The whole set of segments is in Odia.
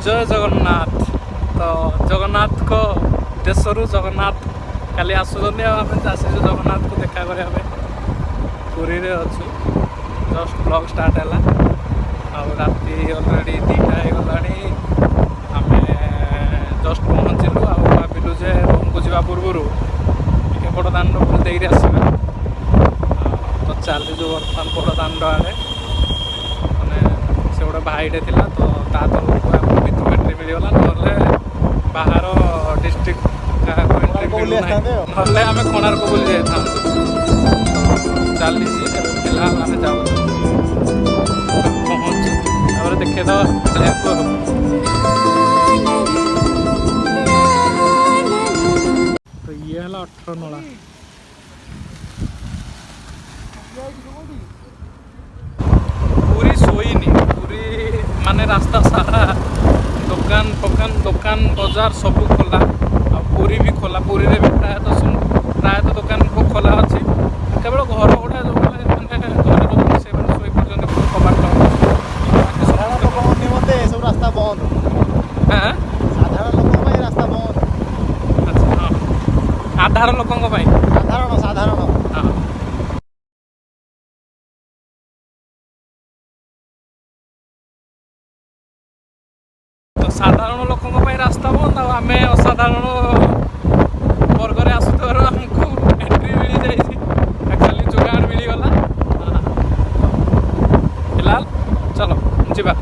जय जगन्नाथ। तो जगन्नाथ को देशरू जगन्नाथ काली आसुँच आम आसी जगन्नाथ को देखा करने पुरी रे अच्छु जस्ट ब्लॉग स्टार्ट है राति अलरेडी 2टा हो गलानी आम जस्ट पहुँचलु भाविलु जे रूम को जावा पूर्व टे बड़ दाण्ड बुल दे आसबे तो चलीजु बर्तमान बड़ दाण्ड आड़े मैंने से गोटे भाईटे थी तो ता तरफ भितर एंट्री मिलगला ना बाहर डिस्ट्रिक्ट ना आम कोणार्क बुली जाता चली फिलहाल आम जाऊँ पहुँचु देखेद तो ये है 18 नला पूरी सोईनी पूरी माने रास्ता सारा दुकान दुकान बाजार सब खोला आ पूरी भी खोला पूरी रे भी प्रायतः दुकान को खोला अच्छी केवल घर गुड़ा जो मैंने घर रोक से शोई पर्यटन कबाट सब रास्ता बंद हाँ साधारण लोक रास्ता बंद अच्छा हाँ आधार लोकों साधारण हाँ तो साधारण लोकों रास्ता बंद आम असाधारण वर्गर आसुवर आमको एंट्री मिल जाए एक्चुअली जुगाड़ मिलगला फिलहाल चलो जीवा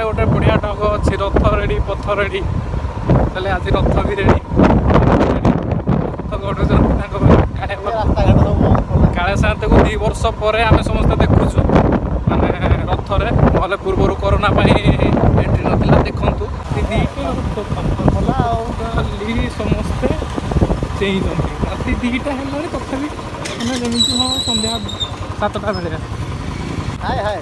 गोटे बढ़िया ढंग अच्छी रथ रेडी पथ रेडी चले आज रथ भी रेडी काले साथ को 2 वर्ष पर आम समस्त देखुचु माने रथ रे ना पूर्व कोरोना एंट्री ना देखु समस्ते चेई राति 2टा है तथापि जमी हाँ संध्या 7टा बेले हाय हाय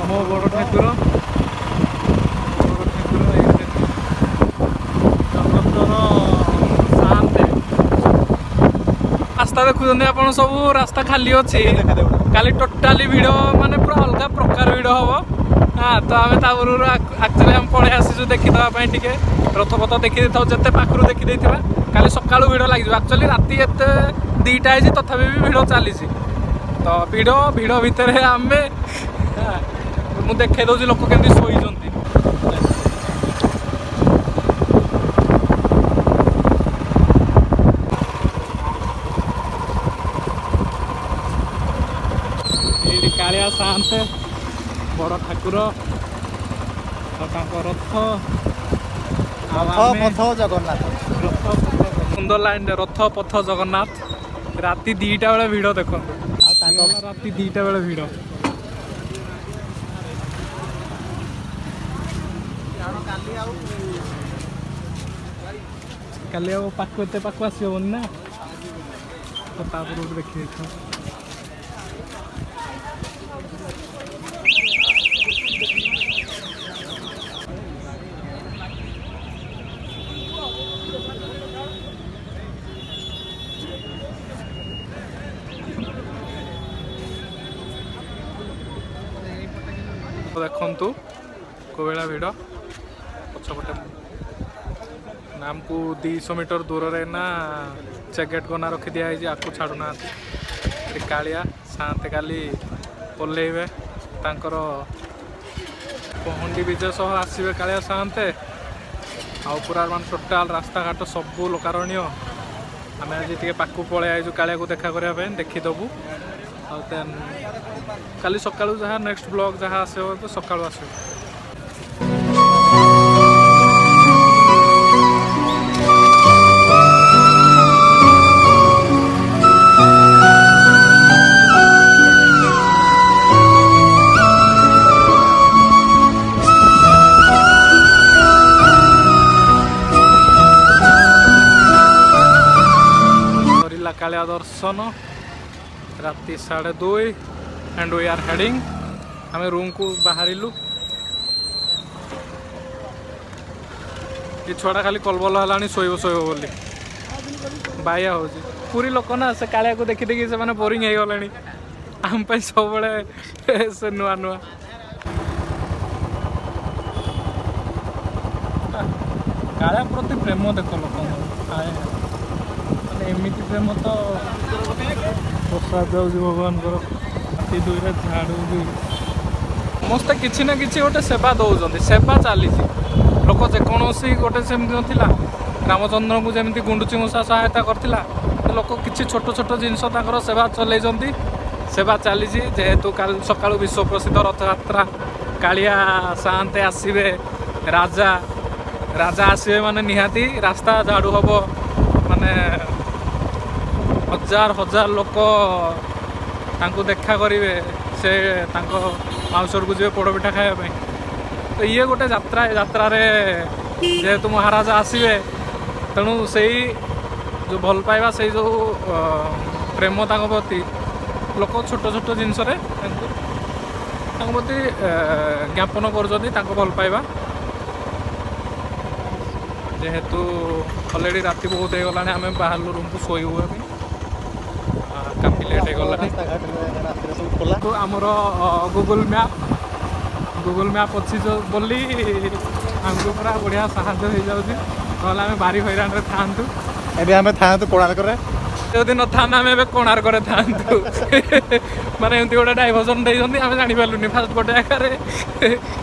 मो बड़ ठाकुर रास्ता देखुं आप सब रास्ता खाली अच्छी काली टोटाली भिड़ माने पूरा अलग प्रकार भिड़ हम हाँ तो आम एक्चुअली आम पलि आसीचु देखीदेवाई टे रथपथ देखी जिते पाखु देखी काली सका भिड़ लगे एक्चुअली राति एत 2टा है तथापि भी भिड़ चली तो भिड़ भितर आम मुझे देखे दूसरी लोक केमती शोई कालिया सान्ते बड़ ठाकुर रथ पथ जगन्नाथ सुंदर लाइन रथ पथ जगन्नाथ राति 2टा बेले भिड़ देखो राति 2टा बेले भिड़ काली पाक एत पाक आसबनी ना तो देखी देखु कोवेला भिड़ पछपटे नाम को 200 मीटर दूर रे ना चेक गेट को ना रखी दिखाई आपको छाड़ूना कालिया साते काली ओल्लैबे तांकर पहंडी विजय सह आसबे कालिया साते आउ पूरा मान टोटाल रास्ता घाट सबू लोकारण्य आम आज टे पाक पलि आईजु कालिया को देखा करने देखीदेबू आन काली सकाळू जहाँ नेक्स्ट ब्लॉग जहाँ आसो तो सकाळू आसो କାଳିଆ ଦର୍ଶନ ରାତି 2:30 and we are heading ଆମେ ରୁମ୍କୁ ବାହାରିଲୁ। ଏ ଛୁଆଟା ଖାଲି କଲବଲ ହେଲାଣି ଶୋଇବ ବୋଲି ବାଇଆ ହେଉଛି। ପୁରୀ ଲୋକ ନା ସେ କାଳିଆକୁ ଦେଖି ଦେଖି ସେମାନେ ବୋରିଂ ହେଇଗଲେଣି। ଆମ ପାଇଁ ସବୁବେଳେ ସେ ନୂଆ ନୂଆ। କାଳିଆ ପ୍ରତି ପ୍ରେମ ଦେଖ ଲୋକଙ୍କର ମାନେ ଏମିତି ପ୍ରେମ ତ ପ୍ରସାଦ ଯାଉଛି ଭଗବାନଙ୍କର। ରାତି 2ରେ ଝାଡ଼ୁ ବି ସମସ୍ତେ କିଛି ନା କିଛି ଗୋଟେ ସେବା ଦେଉଛନ୍ତି, ସେବା ଚାଲିଛି। ଲୋକ ଯେକୌଣସି ଗୋଟେ ସେମିତି ନଥିଲା ରାମଚନ୍ଦ୍ରଙ୍କୁ ଯେମିତି ଗୁଣ୍ଡୁଚି ମୂଷା ସହାୟତା କରିଥିଲା, ଲୋକ କିଛି ଛୋଟ ଛୋଟ ଜିନିଷ ତାଙ୍କର ସେବା ଚଲେଇଛନ୍ତି, ସେବା ଚାଲିଛି। ଯେହେତୁ କାଲି ସକାଳୁ ବିଶ୍ୱ ପ୍ରସିଦ୍ଧ ରଥଯାତ୍ରା, କାଳିଆ ସାଆନ୍ତେ ଆସିବେ, ରାଜା ଆସିବେ ମାନେ ନିହାତି ରାସ୍ତା ଝାଡ଼ୁ ହେବ। ମାନେ ହଜାର ଲୋକ ତାଙ୍କୁ ଦେଖା କରିବେ, ସେ ତାଙ୍କ ମାଉସୀଘରକୁ ଯିବେ ପୋଡ଼ପିଠା ଖାଇବା ପାଇଁ। ତ ଇଏ ଗୋଟେ ଯାତ୍ରା, ଏ ଯାତ୍ରାରେ ଯେହେତୁ ମହାରାଜା ଆସିବେ ତେଣୁ ସେଇ ଯେଉଁ ଭଲ ପାଇବା, ସେଇ ଯେଉଁ ପ୍ରେମ ତାଙ୍କ ପ୍ରତି ଲୋକ ଛୋଟ ଛୋଟ ଜିନିଷରେ ତାଙ୍କ ପ୍ରତି ଜ୍ଞାପନ କରୁଛନ୍ତି ତାଙ୍କ ଭଲ ପାଇବା। ଯେହେତୁ ଅଲରେଡ଼ି ରାତି ବହୁତ ହେଇଗଲାଣି, ଆମେ ବାହାରିଲୁ ରୁମ୍କୁ ଶୋଇବୁ ଏବେ। କାଫି ଲେଟ୍ ହେଇଗଲାଣି। ତ ଆମର ଗୁଗୁଲ୍ ମ୍ୟାପ୍ ଅଛି ବୋଲି ଆମକୁ ପୁରା ବଢ଼ିଆ ସାହାଯ୍ୟ ହେଇଯାଉଛି, ନହେଲେ ଆମେ ଭାରି ହଇରାଣରେ ଥାଆନ୍ତୁ। ଏବେ ଆମେ ଥାଆନ୍ତୁ କୋଣାର୍କରେ। ଯଦି ନଥାନ୍ତା ଆମେ ଏବେ କୋଣାର୍କରେ ଥାଆନ୍ତୁ। ମାନେ ଏମିତି ଗୋଟେ ଡାଇଭର୍ସନ୍ ଦେଇଛନ୍ତି, ଆମେ ଜାଣିପାରିଲୁନି। ଫାଷ୍ଟ ଗୋଟେ ଜାଗାରେ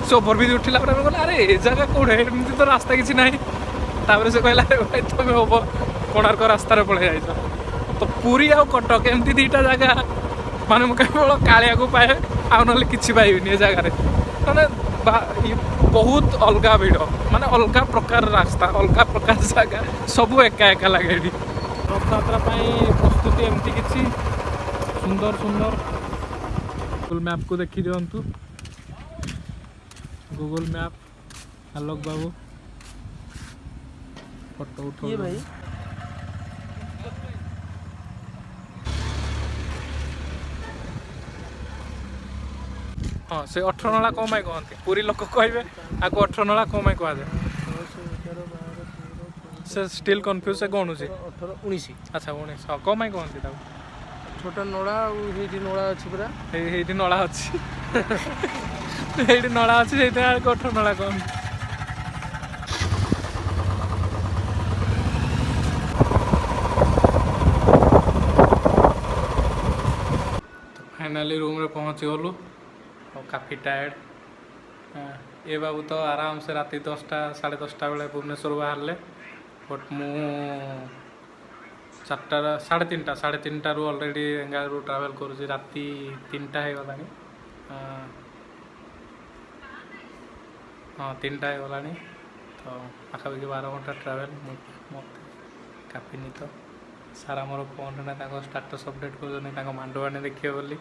ସେ ଓଭରବ୍ରିଜ୍ ଉଠିଲା ପରେ ଆମେ କହିଲେ ଆରେ ଏ ଜାଗା କେଉଁଠି, ଏମିତି ତ ରାସ୍ତା କିଛି ନାହିଁ। ତାପରେ ସେ କହିଲା ଆରେ ଭାଇ ତମେ କୋଣାର୍କ ରାସ୍ତାରେ ପଳେଇ ଯାଇଛ। ତ ପୁରୀ ଆଉ କଟକ ଏମିତି ଦୁଇଟା ଜାଗା ମାନେ ମୁଁ କେବଳ କାଳିଆକୁ ପାଏ, ଆଉ ନହେଲେ କିଛି ପାଇବିନି ଏ ଜାଗାରେ। ମାନେ ବହୁତ ଅଲଗା ଭିଡ଼, ମାନେ ଅଲଗା ପ୍ରକାର ରାସ୍ତା, ଅଲଗା ପ୍ରକାର ଜାଗା, ସବୁ ଏକା ଲାଗେ ଏଠି। ରଥଯାତ୍ରା ପାଇଁ ପ୍ରସ୍ତୁତି ଏମିତି କିଛି ସୁନ୍ଦର ଗୁଗୁଲ୍ ମ୍ୟାପ୍କୁ ଦେଖି ଦିଅନ୍ତୁ। ଗୁଗୁଲ୍ ମ୍ୟାପ୍ ଆଲୋକ ବାବୁ ଫଟୋ ଉଠାଉ ଭାଇ। ହଁ, ସେ 18 ନଳା କ'ଣ ପାଇଁ କହନ୍ତି? ପୁରୀ ଲୋକ କହିବେ ଆକୁ 18 ନଳା କ'ଣ ପାଇଁ କୁହାଯାଏ? ସେ ଷ୍ଟିଲ୍ କନଫ୍ୟୁଜ୍, ସେ ଗଣୁଛି 18, 19। ଆଚ୍ଛା 19। ହଁ, କ'ଣ ପାଇଁ କହନ୍ତି ତାକୁ? ଛୋଟ ନଳା ଆଉ ସେଇଠି ନଳା ଅଛି ପୁରା। ହେଇଠି ନଳା ଅଛି। ହେଇଠି ନଳା ଅଛି, ସେଇଥିପାଇଁ 18 ନଳା କହନ୍ତି। ଫାଇନାଲି ରୁମ୍ରେ ପହଞ୍ଚିଗଲୁ ଆଉ କାଫି ଟାୟାର୍ଡ଼। ଏ ବାବୁ ତ ଆରାମସେ ରାତି 10ଟା 10:30 ବେଳେ ଭୁବନେଶ୍ୱର ବାହାରିଲେ, ବଟ୍ ମୁଁ 3:30ରୁ ଅଲରେଡ଼ି ଏଙ୍ଗାରୁ ଟ୍ରାଭେଲ୍ କରୁଛି। ରାତି 3ଟା ହେଇଗଲାଣି। ହଁ 3ଟା ହେଇଗଲାଣି। ତ ପାଖାପାଖି 12 ଘଣ୍ଟା ଟ୍ରାଭେଲ୍। ମୋତେ କାଫିନି ତ ସାର୍ ଆମର ଫୋନ୍ରେ ତାଙ୍କ ଷ୍ଟାଟସ୍ ଅପଡ଼େଟ୍ କରୁଛନ୍ତି ତାଙ୍କ ମାଣ୍ଡୁଆନେ ଦେଖିବେ ବୋଲି।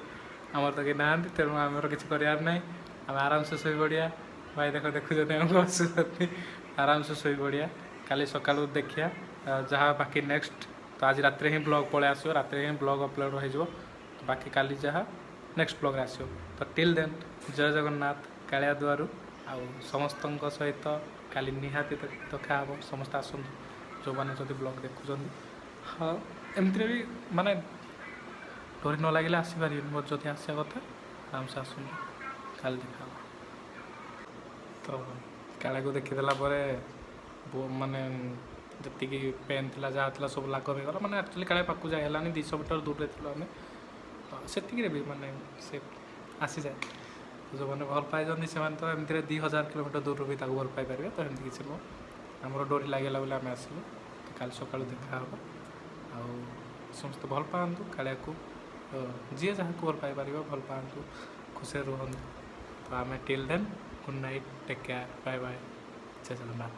ଆମର ତ କେହି ନାହାନ୍ତି, ତେଣୁ ଆମର କିଛି କରିବାର ନାହିଁ। ଆମେ ଆରାମସେ ଶୋଇପଡ଼ିବା। ଭାଇ ଦେଖୁଛନ୍ତି ଆମକୁ ଆସୁଛନ୍ତି, ଆରାମସେ ଶୋଇପଡ଼ିବା। କାଲି ସକାଳୁ ଦେଖିବା ଯାହା ବାକି ନେକ୍ସଟ। ତ ଆଜି ରାତିରେ ହିଁ ବ୍ଲଗ୍ ପଳେଇ ଆସିବ, ରାତିରେ ହିଁ ବ୍ଲଗ୍ ଅପଲୋଡ଼ ହୋଇଯିବ। ତ ବାକି କାଲି ଯାହା ନେକ୍ସଟ ବ୍ଲଗ୍ରେ ଆସିବ। ତ ଟିଲ୍ ଦେନ୍ ଜୟ ଜଗନ୍ନାଥ କାଳିଆ ଦୁଆରୁ। ଆଉ ସମସ୍ତଙ୍କ ସହିତ କାଲି ନିହାତି ଦେଖା ହେବ। ସମସ୍ତେ ଆସନ୍ତୁ ଯେଉଁମାନେ ଯଦି ବ୍ଲଗ୍ ଦେଖୁଛନ୍ତି। ହଁ, ଏମିତିରେ ବି ମାନେ ଡୋରି ନ ଲାଗିଲେ ଆସିପାରିବେନି, ମୋର ଯଦି ଆସିବା କଥା ଆରାମସେ ଆସନ୍ତୁ, କାଲି ଦେଖା ହେବ। ତ କାଳିଆକୁ ଦେଖିଦେଲା ପରେ ମାନେ ଯେତିକି ପେନ୍ ଥିଲା ଯାହା ଥିଲା ସବୁ ଲାଘବ ହେଇଗଲା। ମାନେ ଆକ୍ଚୁଆଲି କାଳିଆ ପାଖକୁ ଯାଇ ହେଲାନି, 200 ମିଟର ଦୂରରେ ଥିଲୁ ଆମେ। ତ ସେତିକିରେ ବି ମାନେ ସେ ଆସିଯାଏ। ଯେଉଁମାନେ ଭଲ ପାଇଛନ୍ତି ସେମାନେ ତ ଏମିତିରେ 2000 କିଲୋମିଟର ଦୂରରୁ ବି ତାକୁ ଭଲ ପାଇପାରିବେ। ତ ଏମିତି କିଛି ନୁହଁ, ଆମର ଡୋରି ଲାଗିଲା ବୋଲି ଆମେ ଆସିଲୁ। ତ କାଲି ସକାଳୁ ଦେଖା ହେବ। ଆଉ ସମସ୍ତେ ଭଲ ପାଆନ୍ତୁ କାଳିଆକୁ, ଯିଏ ଯାହାକୁ ଭଲ ପାଇପାରିବ ଭଲ ପାଆନ୍ତୁ, ଖୁସିରେ ରୁହନ୍ତୁ। ତ ଆମେ till then good night, take care, bye bye, ଜୟ ଜଗନ୍ନାଥ।